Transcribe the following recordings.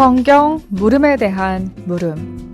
성경 물음에 대한 물음.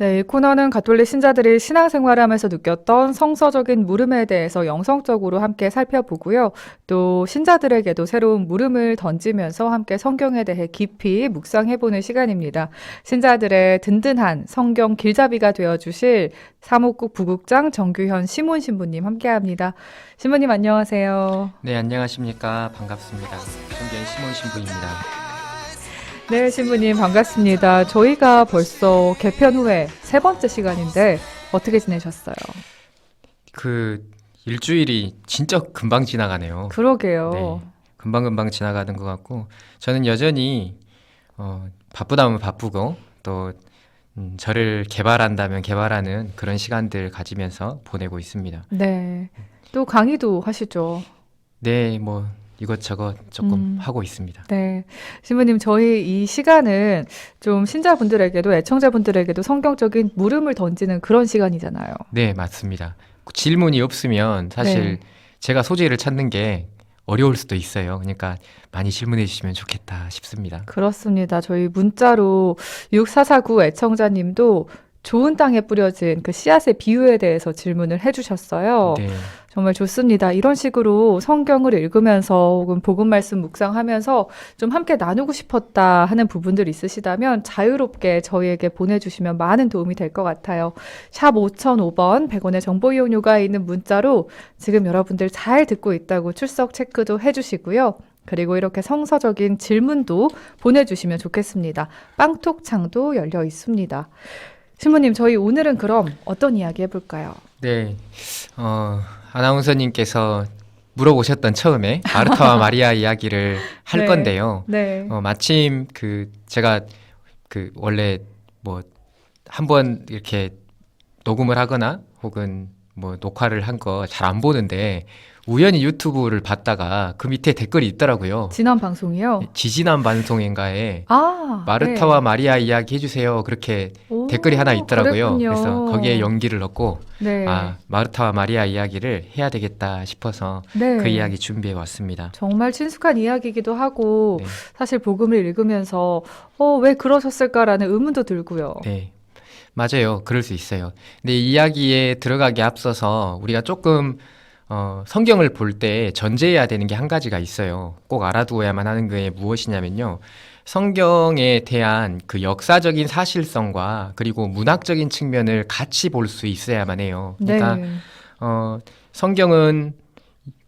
네, 이 코너는 가톨릭 신자들이 신앙생활하면서 느꼈던 성서적인 물음에 대해서 영성적으로 함께 살펴보고요. 또 신자들에게도 새로운 물음을 던지면서 함께 성경에 대해 깊이 묵상해보는 시간입니다. 신자들의 든든한 성경 길잡이가 되어주실 사목국 부국장 정규현 시몬 신부님 함께합니다. 신부님 안녕하세요. 네, 안녕하십니까. 반갑습니다. 존경 시몬 신부입니다. 네, 신부님 반갑습니다. 저희가 벌써 개편 후에 세 번째 시간인데 어떻게 지내셨어요? 일주일이 진짜 금방 지나가네요. 그러게요. 네, 금방금방 지나가는 것 같고, 저는 여전히, 바쁘다면 바쁘고, 또, 저를 개발한다면 개발하는 그런 시간들 가지면서 보내고 있습니다. 네. 또 강의도 하시죠? 네, 뭐, 이것저것 조금 하고 있습니다. 네. 신부님, 저희 이 시간은 좀 신자분들에게도 애청자분들에게도 성경적인 물음을 던지는 그런 시간이잖아요. 네, 맞습니다. 질문이 없으면 사실 네. 제가 소재를 찾는 게 어려울 수도 있어요. 그러니까 많이 질문해 주시면 좋겠다 싶습니다. 그렇습니다. 저희 문자로 6449 애청자님도 좋은 땅에 뿌려진 그 씨앗의 비유에 대해서 질문을 해주셨어요. 네, 정말 좋습니다. 이런 식으로 성경을 읽으면서 혹은 복음 말씀 묵상하면서 좀 함께 나누고 싶었다 하는 부분들 있으시다면 자유롭게 저희에게 보내주시면 많은 도움이 될 것 같아요. 샵 5005번 100원의 정보 이용료가 있는 문자로 지금 여러분들 잘 듣고 있다고 출석 체크도 해주시고요. 그리고 이렇게 성서적인 질문도 보내주시면 좋겠습니다. 빵톡창도 열려 있습니다. 신부님, 저희 오늘은 그럼 어떤 이야기 해볼까요? 네. 아나운서님께서 물어보셨던 처음에 마르타와 마리아 이야기를 할 네. 건데요. 네. 마침 제가 원래 뭐 한번 이렇게 녹음을 하거나 혹은 뭐 녹화를 한 거 잘 안 보는데 우연히 유튜브를 봤다가 그 밑에 댓글이 있더라고요. 지난 방송이요? 지지난 방송인가에 아, 마르타와 마리아 이야기 해주세요. 그렇게 오, 댓글이 하나 있더라고요. 그랬군요. 그래서 거기에 용기를 얻고 네. 마르타와 마리아 이야기를 해야 되겠다 싶어서 네. 그 이야기 준비해 왔습니다. 정말 친숙한 이야기이기도 하고 네. 사실 복음을 읽으면서 왜 그러셨을까라는 의문도 들고요. 네. 맞아요. 그럴 수 있어요. 근데 이 이야기에 들어가기 앞서서 우리가 조금 성경을 볼 때 전제해야 되는 게 한 가지가 있어요. 꼭 알아두어야만 하는 게 무엇이냐면요. 성경에 대한 그 역사적인 사실성과 그리고 문학적인 측면을 같이 볼 수 있어야만 해요. 그러니까 네. 성경은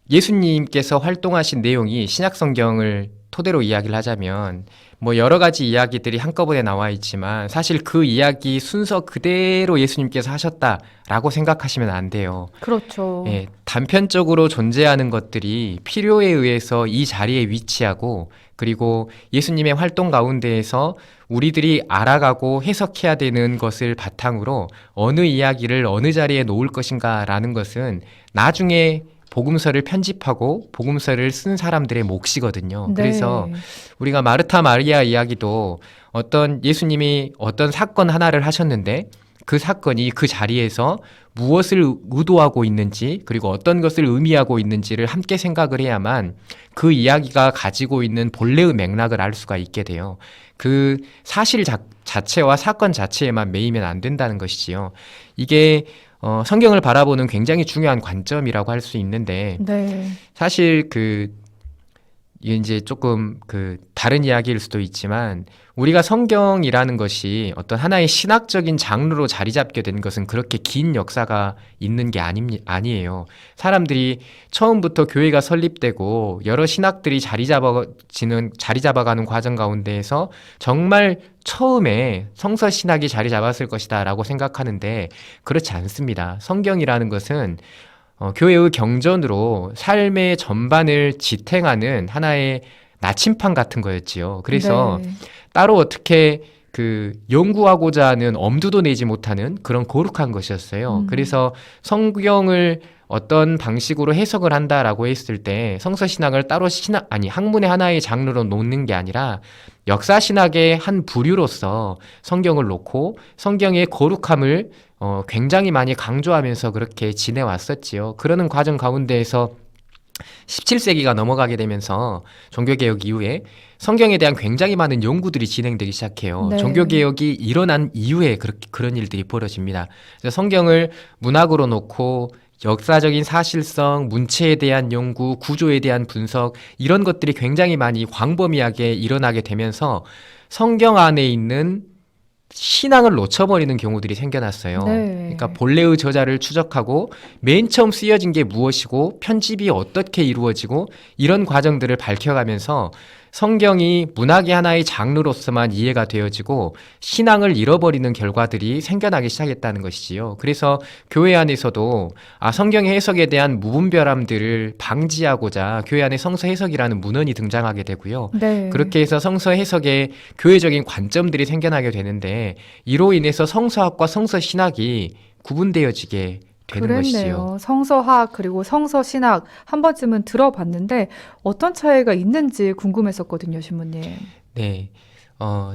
예수님께서 활동하신 내용이 신약 성경을 토대로 이야기를 하자면 뭐 여러 가지 이야기들이 한꺼번에 나와 있지만 사실 그 이야기 순서 그대로 예수님께서 하셨다라고 생각하시면 안 돼요. 그렇죠. 예, 단편적으로 존재하는 것들이 필요에 의해서 이 자리에 위치하고 그리고 예수님의 활동 가운데에서 우리들이 알아가고 해석해야 되는 것을 바탕으로 어느 이야기를 어느 자리에 놓을 것인가라는 것은 나중에 복음서를 편집하고 복음서를 쓴 사람들의 몫이거든요. 네. 그래서 우리가 마르타 마리아 이야기도 예수님이 어떤 사건 하나를 하셨는데 그 사건이 그 자리에서 무엇을 의도하고 있는지 그리고 어떤 것을 의미하고 있는지를 함께 생각을 해야만 그 이야기가 가지고 있는 본래의 맥락을 알 수가 있게 돼요. 그 사실 자체와 사건 자체에만 매이면 안 된다는 것이지요. 이게 성경을 바라보는 굉장히 중요한 관점이라고 할 수 있는데 네. 사실 이게 이제 조금 다른 이야기일 수도 있지만 우리가 성경이라는 것이 어떤 하나의 신학적인 장르로 자리 잡게 된 것은 그렇게 긴 역사가 있는 게 아니에요. 사람들이 처음부터 교회가 설립되고 여러 신학들이 자리 잡아가는 과정 가운데에서 정말 처음에 성서 신학이 자리 잡았을 것이다 라고 생각하는데 그렇지 않습니다. 성경이라는 것은 교회의 경전으로 삶의 전반을 지탱하는 하나의 나침판 같은 거였지요. 그래서 네. 따로 어떻게 연구하고자 하는 엄두도 내지 못하는 그런 거룩한 것이었어요. 그래서 성경을 어떤 방식으로 해석을 한다라고 했을 때 성서신학을 따로 학문의 하나의 장르로 놓는 게 아니라 역사신학의 한 부류로서 성경을 놓고 성경의 거룩함을 굉장히 많이 강조하면서 그렇게 지내왔었지요. 그러는 과정 가운데에서 17세기가 넘어가게 되면서 종교개혁 이후에 성경에 대한 굉장히 많은 연구들이 진행되기 시작해요. 네. 종교개혁이 일어난 이후에 그런 일들이 벌어집니다. 그래서 성경을 문학으로 놓고 역사적인 사실성, 문체에 대한 연구, 구조에 대한 분석 이런 것들이 굉장히 많이 광범위하게 일어나게 되면서 성경 안에 있는 신앙을 놓쳐버리는 경우들이 생겨났어요. 네. 그러니까 본래의 저자를 추적하고 맨 처음 쓰여진 게 무엇이고 편집이 어떻게 이루어지고 이런 과정들을 밝혀가면서 성경이 문학의 하나의 장르로서만 이해가 되어지고 신앙을 잃어버리는 결과들이 생겨나기 시작했다는 것이지요. 그래서 교회 안에서도 성경의 해석에 대한 무분별함들을 방지하고자 교회 안에 성서 해석이라는 문헌이 등장하게 되고요. 네. 그렇게 해서 성서 해석에 교회적인 관점들이 생겨나게 되는데 이로 인해서 성서학과 성서신학이 구분되어지게 되는 것이지요. 그랬네요. 성서학 그리고 성서신학 한 번쯤은 들어봤는데 어떤 차이가 있는지 궁금했었거든요, 신부님. 네,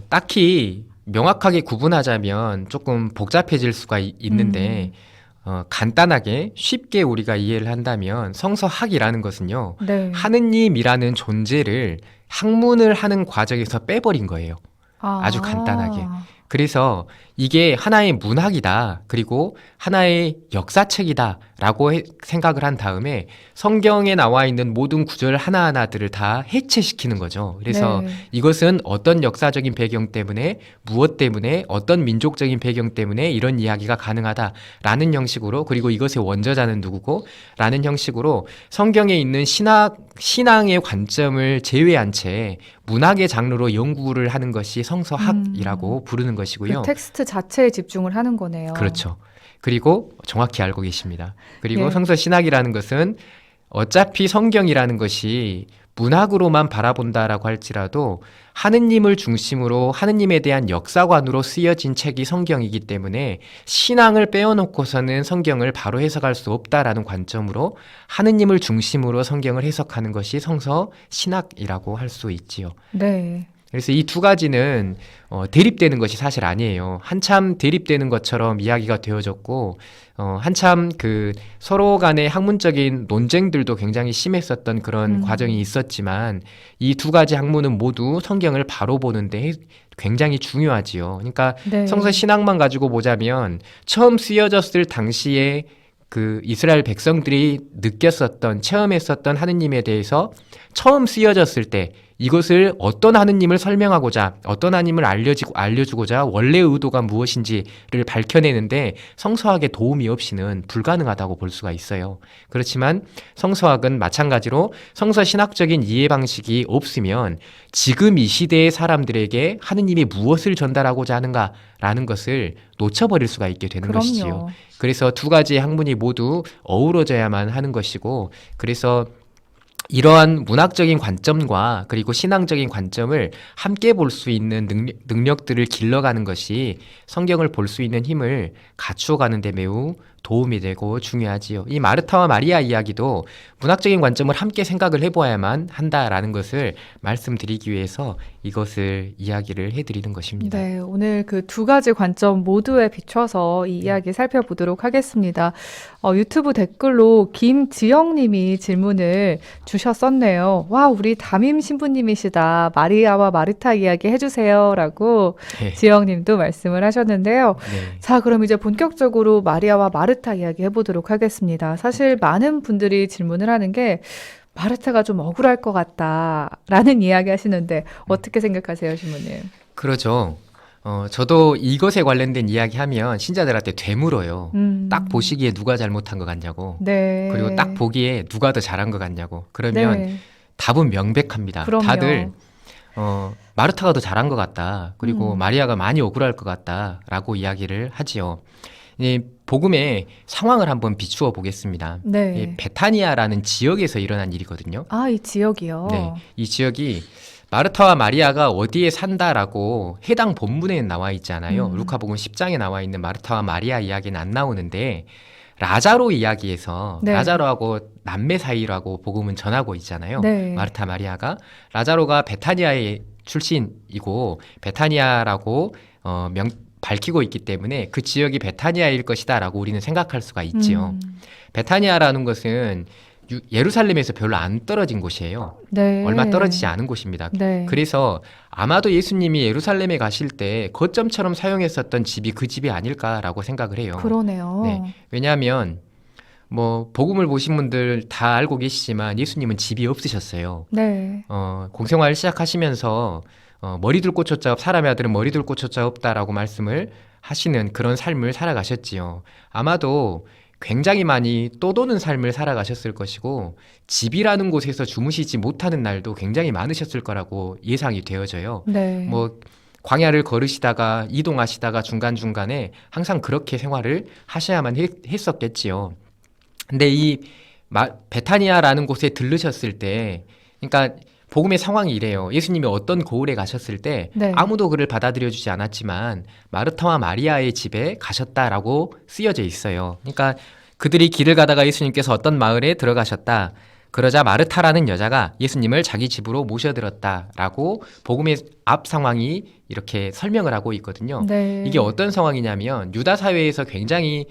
딱히 명확하게 구분하자면 조금 복잡해질 수가 있는데 간단하게 쉽게 우리가 이해를 한다면 성서학이라는 것은요. 네. 하느님이라는 존재를 학문을 하는 과정에서 빼버린 거예요. 아주 간단하게. 그래서 이게 하나의 문학이다. 그리고 하나의 역사책이다. 라고 생각을 한 다음에 성경에 나와 있는 모든 구절 하나하나들을 다 해체시키는 거죠. 그래서 네. 이것은 어떤 역사적인 배경 때문에 무엇 때문에 어떤 민족적인 배경 때문에 이런 이야기가 가능하다라는 형식으로 그리고 이것의 원저자는 누구고 라는 형식으로 성경에 있는 신앙의 관점을 제외한 채 문학의 장르로 연구를 하는 것이 성서학이라고 부르는 것이고요. 그 텍스트 자체에 집중을 하는 거네요. 그렇죠. 그리고 정확히 알고 계십니다. 그리고 예. 성서신학이라는 것은 어차피 성경이라는 것이 문학으로만 바라본다라고 할지라도 하느님을 중심으로 하느님에 대한 역사관으로 쓰여진 책이 성경이기 때문에 신앙을 빼어놓고서는 성경을 바로 해석할 수 없다라는 관점으로 하느님을 중심으로 성경을 해석하는 것이 성서신학이라고 할 수 있지요. 네. 그래서 이 두 가지는 대립되는 것이 사실 아니에요. 한참 대립되는 것처럼 이야기가 되어졌고 한참 그 서로 간의 학문적인 논쟁들도 굉장히 심했었던 그런 과정이 있었지만 이 두 가지 학문은 모두 성경을 바로 보는데 굉장히 중요하지요. 그러니까 네. 성서 신학만 가지고 보자면 처음 쓰여졌을 당시에 그 이스라엘 백성들이 느꼈었던 체험했었던 하느님에 대해서 처음 쓰여졌을 때 이것을 어떤 하느님을 설명하고자 어떤 하느님을 알려주고자 원래의 의도가 무엇인지를 밝혀내는데 성서학의 도움이 없이는 불가능하다고 볼 수가 있어요. 그렇지만 성서학은 마찬가지로 성서신학적인 이해 방식이 없으면 지금 이 시대의 사람들에게 하느님이 무엇을 전달하고자 하는가라는 것을 놓쳐버릴 수가 있게 되는 그럼요. 것이지요. 그래서 두 가지의 학문이 모두 어우러져야만 하는 것이고 그래서 이러한 문학적인 관점과 그리고 신앙적인 관점을 함께 볼 수 있는 능력들을 길러가는 것이 성경을 볼 수 있는 힘을 갖추어가는 데 매우 도움이 되고 중요하지요. 이 마르타와 마리아 이야기도 문학적인 관점을 함께 생각을 해보아야만 한다라는 것을 말씀드리기 위해서 이것을 이야기를 해드리는 것입니다. 네, 오늘 그 두 가지 관점 모두에 비춰서 이 이야기 살펴보도록 하겠습니다. 유튜브 댓글로 김지영님이 질문을 주셨었네요. 와, 우리 담임 신부님이시다. 마리아와 마르타 이야기 해주세요라고 네. 지영님도 말씀을 하셨는데요. 네. 자, 그럼 이제 본격적으로 마리아와 마르타 이야기 해보도록 하겠습니다. 사실 많은 분들이 질문을 하는 게 마르타가 좀 억울할 것 같다라는 이야기 하시는데 어떻게 생각하세요, 신부님? 그러죠. 저도 이것에 관련된 이야기 하면 신자들한테 되물어요. 딱 보시기에 누가 잘못한 것 같냐고. 네. 그리고 딱 보기에 누가 더 잘한 것 같냐고. 그러면 네. 답은 명백합니다. 그럼요. 다들 마르타가 더 잘한 것 같다. 그리고 음. 마리아가 많이 억울할 것 같다라고 이야기를 하지요. 이 복음의 상황을 한번 비추어 보겠습니다. 네. 이 베타니아라는 지역에서 일어난 일이거든요. 아, 이 지역이요. 네, 이 지역이 마르타와 마리아가 어디에 산다라고 해당 본문에 나와 있잖아요. 루카복음 10장에 나와 있는 마르타와 마리아 이야기는 안 나오는데 라자로 이야기에서 네. 라자로하고 남매 사이라고 복음은 전하고 있잖아요. 네. 마르타 마리아가 라자로가 베타니아의 출신이고 베타니아라고 밝히고 있기 때문에 그 지역이 베타니아일 것이다라고 우리는 생각할 수가 있지요. 베타니아라는 것은 예루살렘에서 별로 안 떨어진 곳이에요. 네. 얼마 떨어지지 않은 곳입니다. 네. 그래서 아마도 예수님이 예루살렘에 가실 때 거점처럼 사용했었던 집이 그 집이 아닐까라고 생각을 해요. 그러네요. 네. 왜냐하면 뭐 복음을 보신 분들 다 알고 계시지만 예수님은 집이 없으셨어요. 네. 공생활 시작하시면서 머리둘 곳조차 사람의 아들은 머리둘 곳조차 없다라고 말씀을 하시는 그런 삶을 살아가셨지요. 아마도 굉장히 많이 떠도는 삶을 살아가셨을 것이고 집이라는 곳에서 주무시지 못하는 날도 굉장히 많으셨을 거라고 예상이 되어져요. 네. 뭐 광야를 걸으시다가 이동하시다가 중간중간에 항상 그렇게 생활을 하셔야만 했었겠지요. 근데 이 베타니아라는 곳에 들르셨을 때, 그러니까 복음의 상황이 이래요. 예수님이 어떤 고을에 가셨을 때 네. 아무도 그를 받아들여 주지 않았지만 마르타와 마리아의 집에 가셨다라고 쓰여져 있어요. 그러니까 그들이 길을 가다가 예수님께서 어떤 마을에 들어가셨다. 그러자 마르타라는 여자가 예수님을 자기 집으로 모셔들었다라고 복음의 앞 상황이 이렇게 설명을 하고 있거든요. 네. 이게 어떤 상황이냐면 유다 사회에서 굉장히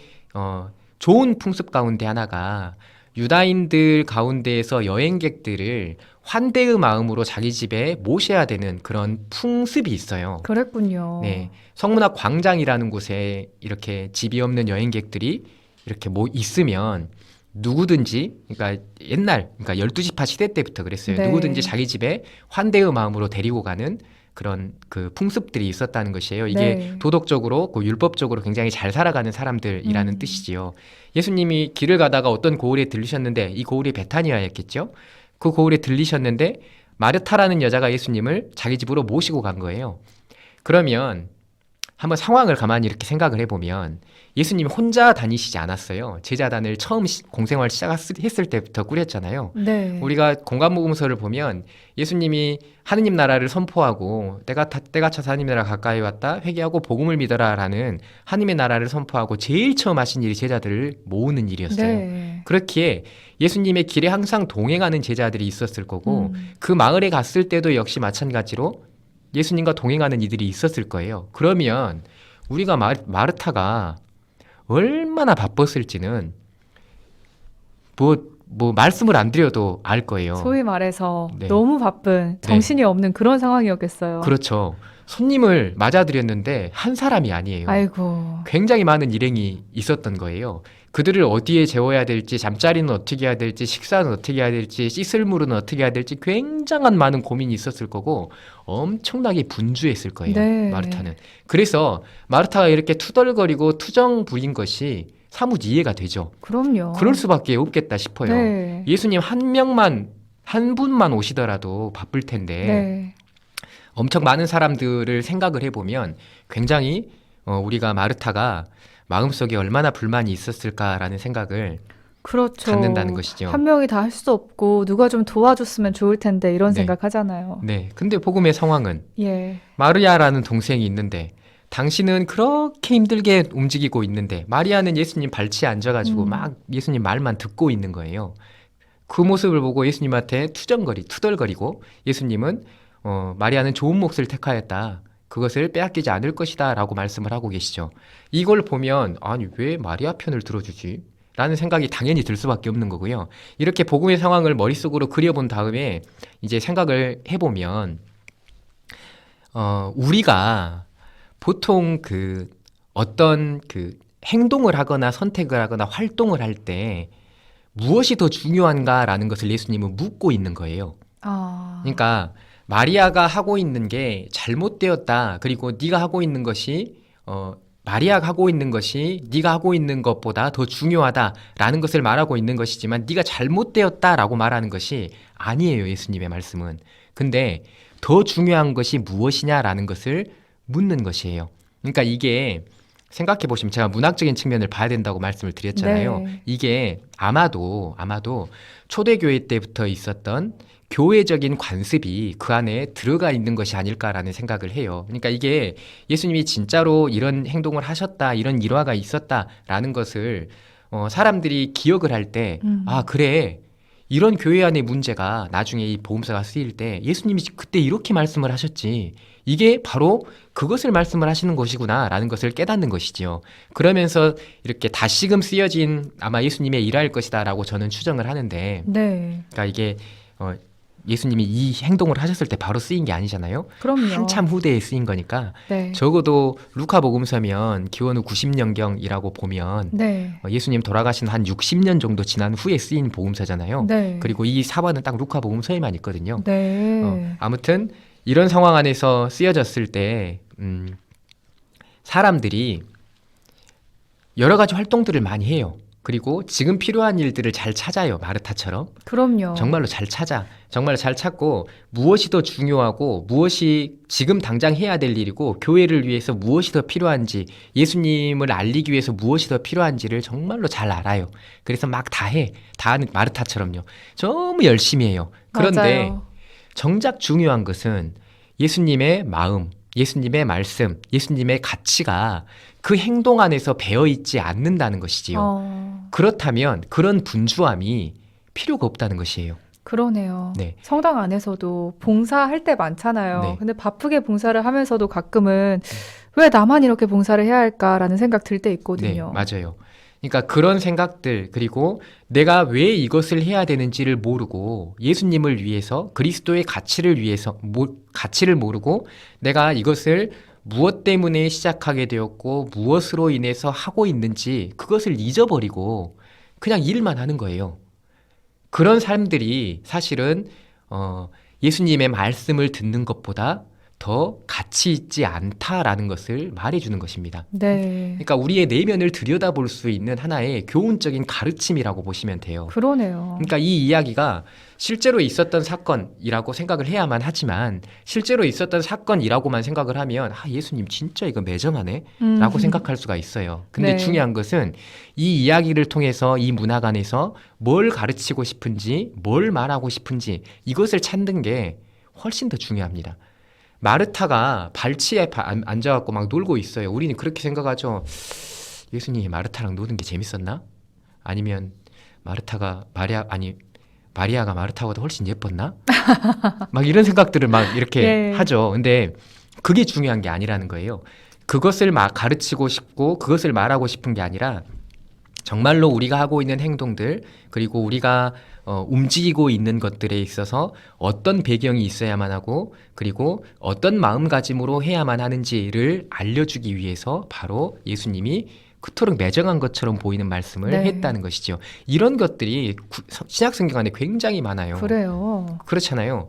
좋은 풍습 가운데 하나가 유다인들 가운데에서 여행객들을 환대의 마음으로 자기 집에 모셔야 되는 그런 풍습이 있어요. 그랬군요. 네, 성문앞 광장이라는 곳에 이렇게 집이 없는 여행객들이 이렇게 있으면 누구든지, 그러니까 옛날, 그러니까 12지파 시대 때부터 그랬어요. 네. 누구든지 자기 집에 환대의 마음으로 데리고 가는 그런 그 풍습들이 있었다는 것이에요. 이게 네. 도덕적으로, 율법적으로 굉장히 잘 살아가는 사람들이라는 음. 뜻이지요. 예수님이 길을 가다가 어떤 고을에 들리셨는데 이 고을이 베타니아였겠죠. 그 고을에 들리셨는데 마르타라는 여자가 예수님을 자기 집으로 모시고 간 거예요. 그러면 한번 상황을 가만히 이렇게 생각을 해보면 예수님 혼자 다니시지 않았어요. 제자단을 처음 공생활 시작했을 때부터 꾸렸잖아요. 네. 우리가 공관복음서를 보면 예수님이 하느님 나라를 선포하고 때가 차서 하느님 나라 가까이 왔다 회개하고 복음을 믿어라라는 하느님의 나라를 선포하고 제일 처음 하신 일이 제자들을 모으는 일이었어요. 네. 그렇기에 예수님의 길에 항상 동행하는 제자들이 있었을 거고 그 마을에 갔을 때도 역시 마찬가지로 예수님과 동행하는 이들이 있었을 거예요. 그러면 우리가 마르타가 얼마나 바빴을지는 뭐 말씀을 안 드려도 알 거예요. 소위 말해서 네. 너무 바쁜 정신이 없는 그런 상황이었겠어요. 그렇죠. 손님을 맞아들였는데 한 사람이 아니에요. 아이고. 굉장히 많은 일행이 있었던 거예요. 그들을 어디에 재워야 될지, 잠자리는 어떻게 해야 될지, 식사는 어떻게 해야 될지, 씻을 물은 어떻게 해야 될지 굉장한 많은 고민이 있었을 거고 엄청나게 분주했을 거예요. 네. 마르타는. 그래서 마르타가 이렇게 투덜거리고 투정 부린 것이 사뭇 이해가 되죠. 그럼요. 그럴 수밖에 없겠다 싶어요. 네. 예수님 한 분만 오시더라도 바쁠 텐데 네. 엄청 많은 사람들을 생각을 해보면 굉장히 우리가 마르타가 마음속에 얼마나 불만이 있었을까라는 생각을 그렇죠. 갖는다는 것이죠. 한 명이 다 할 수 없고 누가 좀 도와줬으면 좋을 텐데 이런 네. 생각하잖아요. 네. 근데 복음의 상황은 예. 마리아라는 동생이 있는데 당신은 그렇게 힘들게 움직이고 있는데 마리아는 예수님 발치에 앉아가지고 막 예수님 말만 듣고 있는 거예요. 그 모습을 보고 예수님한테 투덜거리고 예수님은 마리아는 좋은 몫을 택하였다. 그것을 빼앗기지 않을 것이다 라고 말씀을 하고 계시죠. 이걸 보면 아니 왜 마리아 편을 들어주지? 라는 생각이 당연히 들 수밖에 없는 거고요. 이렇게 복음의 상황을 머릿속으로 그려본 다음에 이제 생각을 해보면 우리가 보통 어떤 행동을 하거나 선택을 하거나 활동을 할 때 무엇이 더 중요한가라는 것을 예수님은 묻고 있는 거예요. 그러니까 마리아가 하고 있는 게 잘못되었다. 그리고 네가 하고 있는 것이 마리아가 하고 있는 것이 네가 하고 있는 것보다 더 중요하다라는 것을 말하고 있는 것이지만 네가 잘못되었다라고 말하는 것이 아니에요. 예수님의 말씀은. 근데 더 중요한 것이 무엇이냐라는 것을 묻는 것이에요. 그러니까 이게 생각해 보시면 제가 문학적인 측면을 봐야 된다고 말씀을 드렸잖아요. 네. 이게 아마도 초대교회 때부터 있었던 교회적인 관습이 그 안에 들어가 있는 것이 아닐까라는 생각을 해요. 그러니까 이게 예수님이 진짜로 이런 행동을 하셨다, 이런 일화가 있었다라는 것을 사람들이 기억을 할 때, 아, 그래. 이런 교회 안의 문제가 나중에 이 복음서가 쓰일 때 예수님이 그때 이렇게 말씀을 하셨지. 이게 바로 그것을 말씀을 하시는 것이구나라는 것을 깨닫는 것이지요. 그러면서 이렇게 다시금 쓰여진 아마 예수님의 일화일 것이다라고 저는 추정을 하는데, 네. 그러니까 이게 예수님이 이 행동을 하셨을 때 바로 쓰인 게 아니잖아요. 그럼요. 한참 후대에 쓰인 거니까 네. 적어도 루카복음서면 기원 후 90년경이라고 보면 네. 예수님 돌아가신 한 60년 정도 지난 후에 쓰인 복음서잖아요. 네. 그리고 이 사화는 딱 루카복음서에만 있거든요. 네. 아무튼 이런 상황 안에서 쓰여졌을 때 사람들이 여러 가지 활동들을 많이 해요. 그리고 지금 필요한 일들을 잘 찾아요. 마르타처럼. 그럼요. 정말로 잘 찾아. 정말로 잘 찾고 무엇이 더 중요하고 무엇이 지금 당장 해야 될 일이고 교회를 위해서 무엇이 더 필요한지 예수님을 알리기 위해서 무엇이 더 필요한지를 정말로 잘 알아요. 그래서 막 다 해. 다 하는 마르타처럼요. 너무 열심히 해요. 그런데 맞아요. 정작 중요한 것은 예수님의 마음, 예수님의 말씀, 예수님의 가치가 그 행동 안에서 배어 있지 않는다는 것이지요. 그렇다면 그런 분주함이 필요가 없다는 것이에요. 그러네요. 네. 성당 안에서도 봉사할 때 많잖아요. 네. 근데 바쁘게 봉사를 하면서도 가끔은 왜 나만 이렇게 봉사를 해야 할까라는 생각 들 때 네, 있거든요. 맞아요. 그러니까 그런 생각들, 그리고 내가 왜 이것을 해야 되는지를 모르고 예수님을 위해서 그리스도의 가치를 위해서 가치를 모르고 내가 이것을 무엇 때문에 시작하게 되었고 무엇으로 인해서 하고 있는지 그것을 잊어버리고 그냥 일만 하는 거예요. 그런 사람들이 사실은 예수님의 말씀을 듣는 것보다 더 가치 있지 않다라는 것을 말해주는 것입니다. 네. 그러니까 우리의 내면을 들여다볼 수 있는 하나의 교훈적인 가르침이라고 보시면 돼요. 그러네요. 그러니까 이 이야기가 실제로 있었던 사건이라고 생각을 해야만 하지만 실제로 있었던 사건이라고만 생각을 하면 예수님 진짜 이거 매정하네 라고 생각할 수가 있어요. 근데 네. 중요한 것은 이 이야기를 통해서 이 문학 안에서 뭘 가르치고 싶은지 뭘 말하고 싶은지 이것을 찾는 게 훨씬 더 중요합니다. 마르타가 발치에 앉아갖고 막 놀고 있어요. 우리는 그렇게 생각하죠. 예수님이 마르타랑 노는 게 재밌었나? 아니면 마리아가 마르타보다 훨씬 예뻤나? 막 이런 생각들을 막 이렇게 예. 하죠. 근데 그게 중요한 게 아니라는 거예요. 그것을 막 가르치고 싶고 그것을 말하고 싶은 게 아니라 정말로 우리가 하고 있는 행동들 그리고 우리가 움직이고 있는 것들에 있어서 어떤 배경이 있어야만 하고 그리고 어떤 마음가짐으로 해야만 하는지를 알려주기 위해서 바로 예수님이 그토록 매정한 것처럼 보이는 말씀을 네. 했다는 것이죠. 이런 것들이 신약성경 안에 굉장히 많아요. 그래요. 그렇잖아요.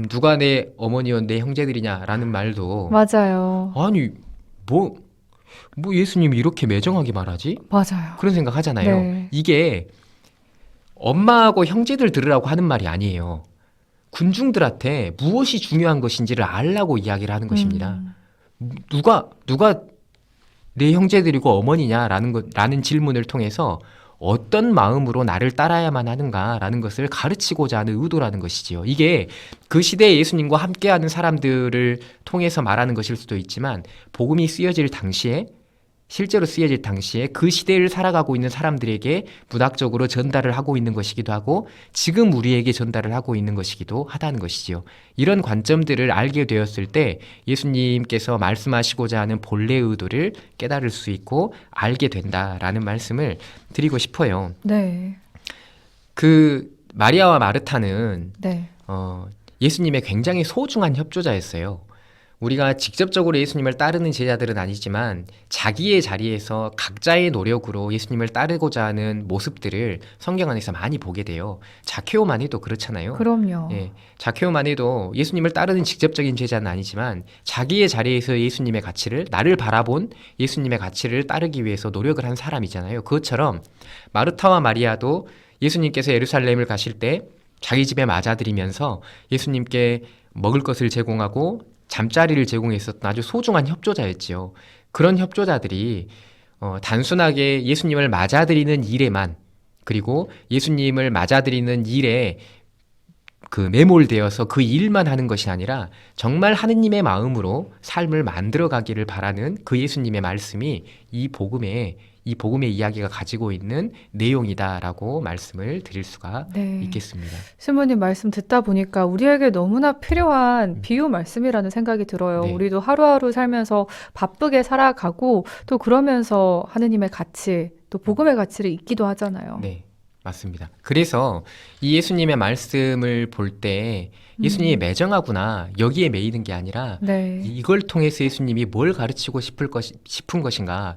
누가 내 어머니와 내 형제들이냐라는 말도 맞아요. 아니 뭐 예수님이 이렇게 매정하게 말하지? 맞아요. 그런 생각 하잖아요. 네. 이게 엄마하고 형제들 들으라고 하는 말이 아니에요. 군중들한테 무엇이 중요한 것인지를 알라고 이야기를 하는 것입니다. 누가 내 형제들이고 어머니냐라는 질문을 통해서 어떤 마음으로 나를 따라야만 하는가라는 것을 가르치고자 하는 의도라는 것이지요. 이게 그 시대에 예수님과 함께하는 사람들을 통해서 말하는 것일 수도 있지만 복음이 실제로 쓰여질 당시에 그 시대를 살아가고 있는 사람들에게 문학적으로 전달을 하고 있는 것이기도 하고 지금 우리에게 전달을 하고 있는 것이기도 하다는 것이지요. 이런 관점들을 알게 되었을 때 예수님께서 말씀하시고자 하는 본래 의도를 깨달을 수 있고 알게 된다라는 말씀을 드리고 싶어요. 네. 그 마리아와 마르타는 네. 예수님의 굉장히 소중한 협조자였어요. 우리가 직접적으로 예수님을 따르는 제자들은 아니지만 자기의 자리에서 각자의 노력으로 예수님을 따르고자 하는 모습들을 성경 안에서 많이 보게 돼요. 자케오만 해도 그렇잖아요. 그럼요. 예, 자케오만 해도 예수님을 따르는 직접적인 제자는 아니지만 자기의 자리에서 예수님의 가치를 나를 바라본 예수님의 가치를 따르기 위해서 노력을 한 사람이잖아요. 그것처럼 마르타와 마리아도 예수님께서 예루살렘을 가실 때 자기 집에 맞아들이면서 예수님께 먹을 것을 제공하고 잠자리를 제공했었던 아주 소중한 협조자였지요. 그런 협조자들이 단순하게 예수님을 맞아들이는 일에만 그리고 예수님을 맞아들이는 일에 그 매몰되어서 그 일만 하는 것이 아니라 정말 하느님의 마음으로 삶을 만들어가기를 바라는 그 예수님의 말씀이 이 복음에 이 복음의 이야기가 가지고 있는 내용이다라고 말씀을 드릴 수가 네. 있겠습니다. 신부님 말씀 듣다 보니까 우리에게 너무나 필요한 비유 말씀이라는 생각이 들어요. 네. 우리도 하루하루 살면서 바쁘게 살아가고 또 그러면서 하느님의 가치, 또 복음의 가치를 잊기도 하잖아요. 네, 맞습니다. 그래서 이 예수님의 말씀을 볼 때 예수님이 매정하구나 여기에 매이는 게 아니라 네. 이걸 통해서 예수님이 뭘 가르치고 싶은 것인가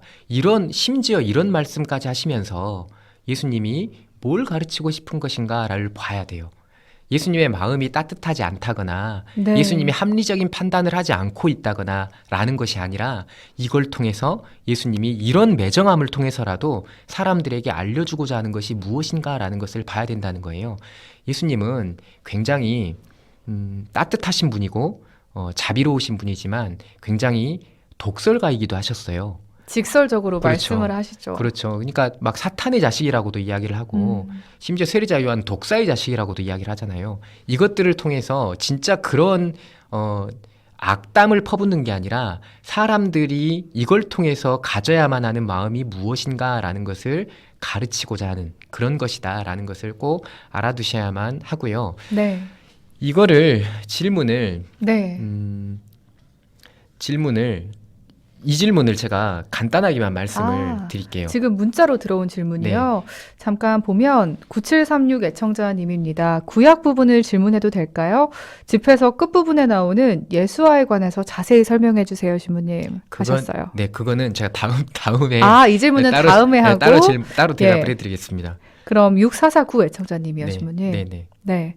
심지어 이런 말씀까지 하시면서 예수님이 뭘 가르치고 싶은 것인가를 봐야 돼요. 예수님의 마음이 따뜻하지 않다거나 네. 예수님이 합리적인 판단을 하지 않고 있다거나 라는 것이 아니라 이걸 통해서 예수님이 이런 매정함을 통해서라도 사람들에게 알려주고자 하는 것이 무엇인가라는 것을 봐야 된다는 거예요. 예수님은 굉장히 따뜻하신 분이고 자비로우신 분이지만 굉장히 독설가이기도 하셨어요. 직설적으로 그렇죠. 말씀을 하시죠. 그렇죠. 그러니까 막 사탄의 자식이라고도 이야기를 하고 심지어 세리자 요한 독사의 자식이라고도 이야기를 하잖아요. 이것들을 통해서 진짜 그런 악담을 퍼붓는 게 아니라 사람들이 이걸 통해서 가져야만 하는 마음이 무엇인가라는 것을 가르치고자 하는 그런 것이다라는 것을 꼭 알아두셔야만 하고요. 네. 이거를 질문을 네. 이 질문을 제가 간단하게만 말씀을 아, 드릴게요. 지금 문자로 들어온 질문이요. 잠깐 보면 9736 애청자님입니다. 구약 부분을 질문해도 될까요? 집에서 끝부분에 나오는 예수와에 관해서 자세히 설명해 주세요, 신부님. 하셨어요. 네, 그거는 제가 다음에 아, 이 질문은 다음에 하고 따로 대답을 예. 해드리겠습니다. 그럼 6449 애청자님이요, 네, 신부님. 네, 네. 네.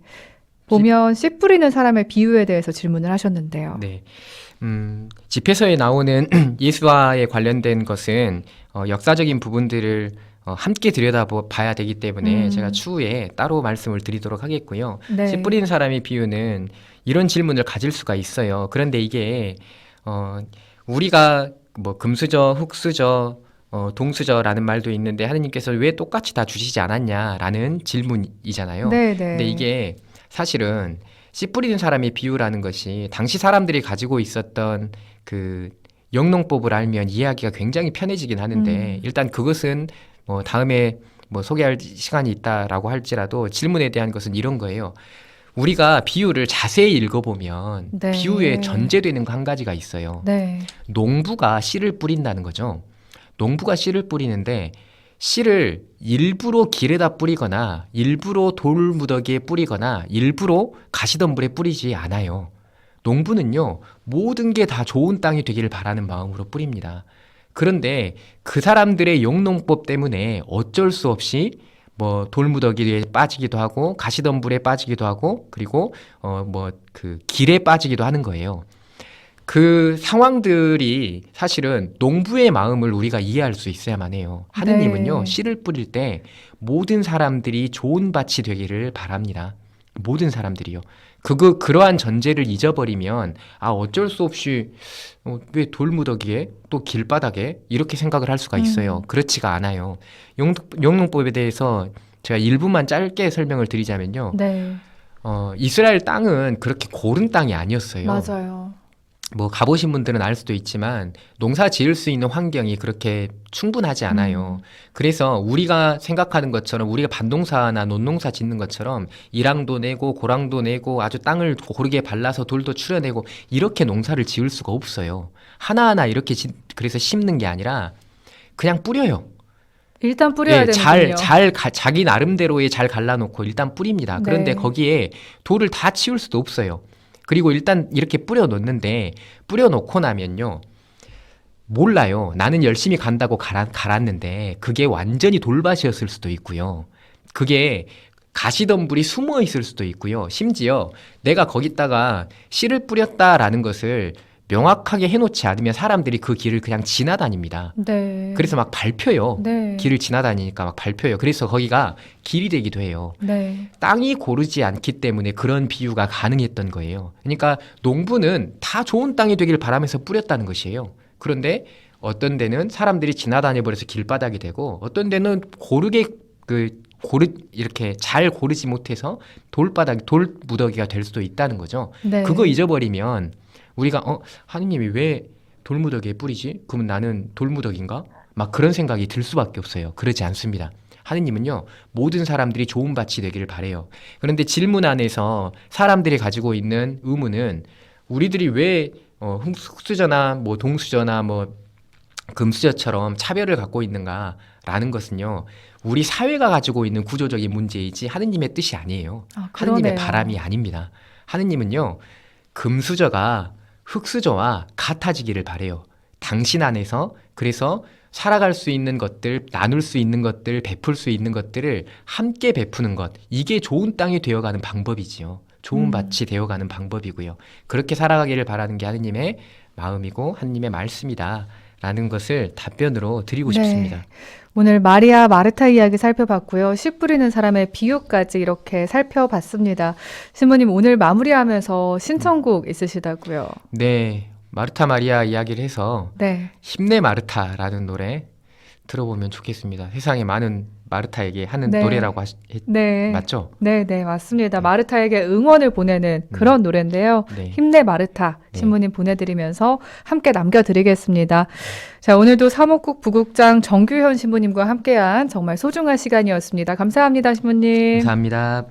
보면 씨 뿌리는 사람의 비유에 대해서 질문을 하셨는데요. 네. 집회서에 나오는 예수와에 관련된 것은 역사적인 부분들을 함께 들여다봐야 되기 때문에 제가 추후에 따로 말씀을 드리도록 하겠고요. 네. 씨 뿌리는 사람의 비유는 이런 질문을 가질 수가 있어요. 그런데 이게 우리가 뭐 금수저, 흙수저, 동수저라는 말도 있는데 하느님께서 왜 똑같이 다 주시지 않았냐라는 질문이잖아요. 네, 네. 근데 이게 사실은 씨 뿌리는 사람의 비유라는 것이 당시 사람들이 가지고 있었던 그 영농법을 알면 이해하기가 굉장히 편해지긴 하는데 일단 그것은 뭐 다음에 뭐 소개할 시간이 있다라고 할지라도 질문에 대한 것은 이런 거예요. 우리가 비유를 자세히 읽어보면 네. 비유에 전제되는 거 한 가지가 있어요. 네. 농부가 씨를 뿌린다는 거죠. 농부가 씨를 뿌리는데 씨를 일부러 길에다 뿌리거나 일부러 돌무더기에 뿌리거나 일부러 가시덤불에 뿌리지 않아요. 농부는요, 모든 게 다 좋은 땅이 되기를 바라는 마음으로 뿌립니다. 그런데 그 사람들의 영농법 때문에 어쩔 수 없이 뭐 돌무더기에 빠지기도 하고 가시덤불에 빠지기도 하고 그리고 그 길에 빠지기도 하는 거예요. 그 상황들이 사실은 농부의 마음을 우리가 이해할 수 있어야만 해요. 하느님은요, 네. 씨를 뿌릴 때 모든 사람들이 좋은 밭이 되기를 바랍니다. 모든 사람들이요. 그러한 전제를 잊어버리면 어쩔 수 없이 왜 돌무더기에 또 길바닥에 이렇게 생각을 할 수가 있어요. 그렇지가 않아요. 영농법에 대해서 제가 일부만 짧게 설명을 드리자면요. 네. 이스라엘 땅은 그렇게 고른 땅이 아니었어요. 맞아요. 뭐 가보신 분들은 알 수도 있지만 농사 지을 수 있는 환경이 그렇게 충분하지 않아요. 그래서 우리가 생각하는 것처럼 우리가 밭농사나 논농사 짓는 것처럼 일항도 내고 고랑도 내고 아주 땅을 고르게 발라서 돌도 추려내고 이렇게 농사를 지을 수가 없어요. 하나하나 이렇게 그래서 심는 게 아니라 그냥 뿌려요. 일단 뿌려야 되는군요. 자기 나름대로의 잘 갈라놓고 일단 뿌립니다. 그런데 네. 거기에 돌을 다 치울 수도 없어요. 그리고 일단 이렇게 뿌려놓는데 뿌려놓고 나면요. 몰라요. 나는 열심히 간다고 갈았는데 그게 완전히 돌밭이었을 수도 있고요. 그게 가시덤불이 숨어 있을 수도 있고요. 심지어 내가 거기다가 씨를 뿌렸다라는 것을 명확하게 해놓지 않으면 사람들이 그 길을 그냥 지나다닙니다. 네. 그래서 막 밟혀요. 네. 길을 지나다니니까 막 밟혀요. 그래서 거기가 길이 되기도 해요. 네. 땅이 고르지 않기 때문에 그런 비유가 가능했던 거예요. 그러니까 농부는 다 좋은 땅이 되길 바라면서 뿌렸다는 것이에요. 그런데 어떤 데는 사람들이 지나다녀 버려서 길바닥이 되고 어떤 데는 이렇게 잘 고르지 못해서 돌무더기가 될 수도 있다는 거죠. 네. 그거 잊어버리면 우리가 하느님이 왜 돌무더기에 뿌리지? 그러면 나는 돌무더기인가? 막 그런 생각이 들 수밖에 없어요. 그렇지 않습니다. 하느님은요, 모든 사람들이 좋은 밭이 되기를 바래요. 그런데 질문 안에서 사람들이 가지고 있는 의문은 우리들이 왜 흙수저나 뭐 동수저나 뭐 금수저처럼 차별을 갖고 있는가라는 것은요, 우리 사회가 가지고 있는 구조적인 문제이지 하느님의 뜻이 아니에요. 하느님의 그러네요. 바람이 아닙니다. 하느님은요, 금수저가 흙수저와 같아지기를 바래요. 당신 안에서 그래서 살아갈 수 있는 것들, 나눌 수 있는 것들, 베풀 수 있는 것들을 함께 베푸는 것, 이게 좋은 땅이 되어가는 방법이지요. 좋은 밭이 되어가는 방법이고요. 그렇게 살아가기를 바라는 게 하느님의 마음이고 하느님의 말씀이다 라는 것을 답변으로 드리고 네. 싶습니다. 오늘 마리아 마르타 이야기 살펴봤고요. 씨 뿌리는 사람의 비유까지 이렇게 살펴봤습니다. 신부님 오늘 마무리하면서 신청곡 있으시다고요. 네, 마르타 마리아 이야기를 해서 네. 힘내 마르타라는 노래 들어보면 좋겠습니다. 세상에 많은 마르타에게 하는 네. 노래라고 네. 맞죠? 네, 네, 맞습니다. 네. 마르타에게 응원을 보내는 그런 노래인데요. 네. 힘내 마르타 네. 신부님 보내드리면서 함께 남겨드리겠습니다. 자, 오늘도 사목국 부국장 정규현 신부님과 함께한 정말 소중한 시간이었습니다. 감사합니다, 신부님. 감사합니다.